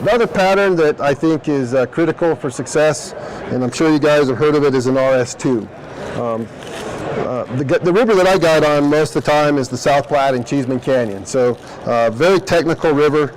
Another pattern that I think is critical for success, and I'm sure you guys have heard of it, is an RS2. The river that I guide on most of the time is the South Platte and Cheeseman Canyon. So very technical river,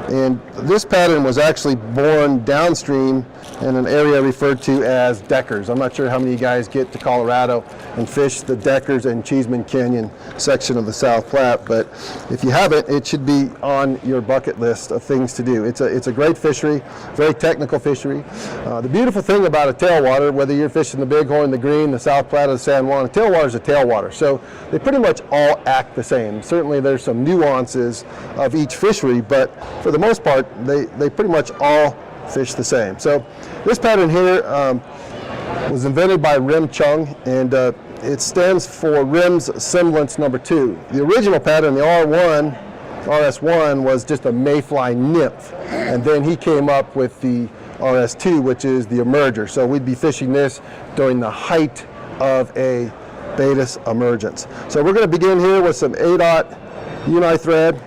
and this pattern was actually born downstream in an area referred to as Deckers. I'm not sure how many of you guys get to Colorado and fish the Deckers and Cheeseman Canyon section of the South Platte, but if you haven't, it should be on your bucket list of things to do. It's a great fishery, very technical fishery. The beautiful thing about a tailwater, whether you're fishing the Bighorn, the Green, the South Platte, or the San Juan, a tailwater is a tailwater, so they pretty much all act the same. Certainly there's some nuances of each fishery, but for the most part, they pretty much all fish the same. So this pattern here was invented by Rim Chung, and it stands for Rim's Semblance Number 2. The original pattern, the RS1, was just a mayfly nymph, and then he came up with the RS2, which is the emerger. So we'd be fishing this during the height of a Baetis emergence. So we're going to begin here with some 8/0 uni thread,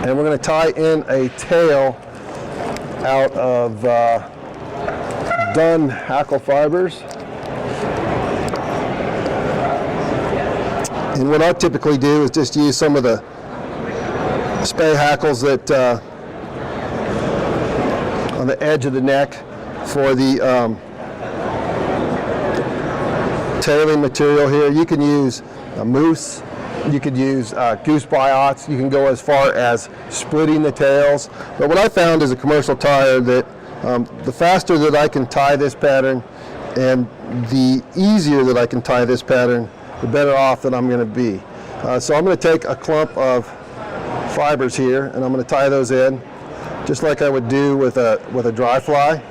and we're going to tie in a tail out of dun hackle fibers. And what I typically do is just use some of the spay hackles that on the edge of the neck for the tailing material here. You can use a moose, you could use goose biots, you can go as far as splitting the tails. But what I found as a commercial tyer that the faster that I can tie this pattern and the easier that I can tie this pattern, the better off that I'm going to be. So I'm going to take a clump of fibers here and I'm going to tie those in just like I would do with a dry fly.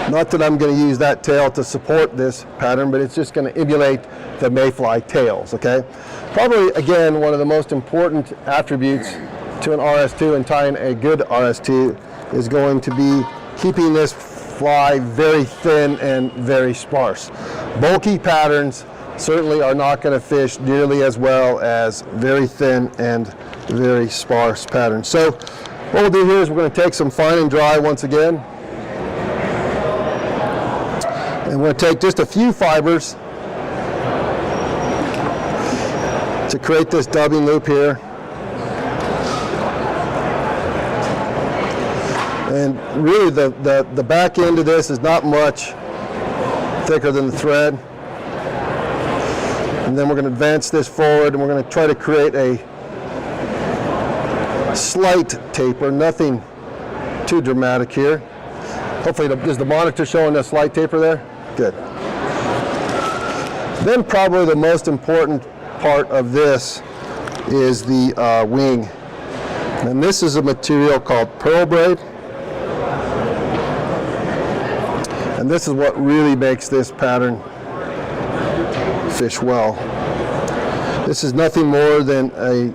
Not that I'm going to use that tail to support this pattern, but it's just going to emulate the mayfly tails, okay? Probably, again, one of the most important attributes to an RS2 and tying a good RS2 is going to be keeping this fly very thin and very sparse. Bulky patterns certainly are not going to fish nearly as well as very thin and very sparse patterns. So what we'll do here is we're going to take some fine and dry once again. And we're going to take just a few fibers to create this dubbing loop here. And really the back end of this is not much thicker than the thread. And then we're going to advance this forward and we're going to try to create a slight taper, nothing too dramatic here. Hopefully, is the monitor showing a slight taper there? Good. Then probably the most important part of this is the wing. And this is a material called pearl braid. And this is what really makes this pattern fish well. This is nothing more than a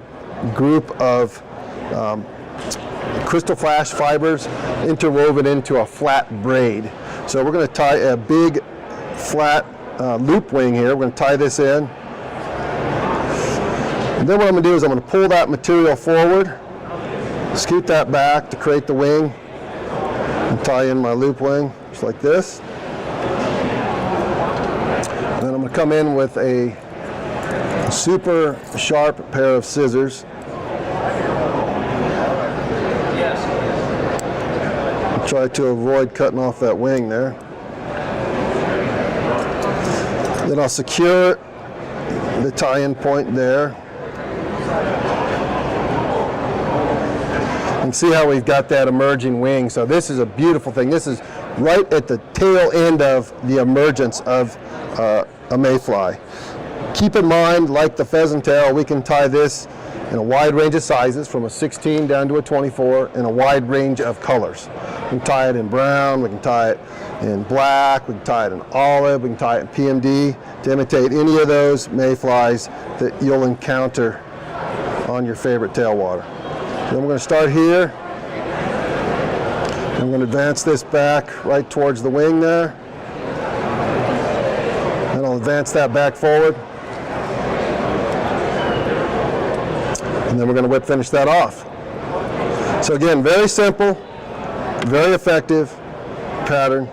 group of crystal flash fibers interwoven into a flat braid. So we're going to tie a big flat loop wing here. We're going to tie this in. And then what I'm going to do is I'm going to pull that material forward, scoot that back to create the wing, and tie in my loop wing just like this. And then I'm going to come in with a super sharp pair of scissors. Try to avoid cutting off that wing there. Then I'll secure the tie-in point there. And see how we've got that emerging wing. So this is a beautiful thing. This is right at the tail end of the emergence of a mayfly. Keep in mind, like the pheasant tail, we can tie this in a wide range of sizes, from a 16 down to a 24, in a wide range of colors. We can tie it in brown, we can tie it in black, we can tie it in olive, we can tie it in PMD to imitate any of those mayflies that you'll encounter on your favorite tailwater. Then we're going to start here. I'm going to advance this back right towards the wing there. And I'll advance that back forward. And then we're going to whip finish that off. So again, very simple, very effective pattern.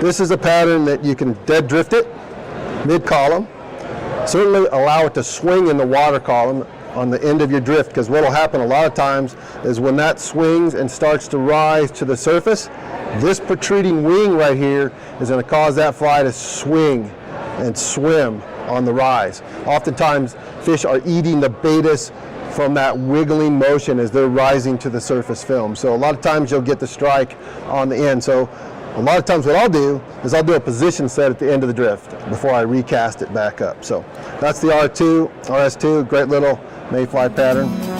This is a pattern that you can dead drift it mid-column. Certainly allow it to swing in the water column on the end of your drift, because what will happen a lot of times is when that swings and starts to rise to the surface, this protruding wing right here is going to cause that fly to swing and swim on the rise. Oftentimes fish are eating the betas from that wiggling motion as they're rising to the surface film. So a lot of times you'll get the strike on the end. So a lot of times what I'll do is I'll do a position set at the end of the drift before I recast it back up. So that's the RS2, great little mayfly pattern.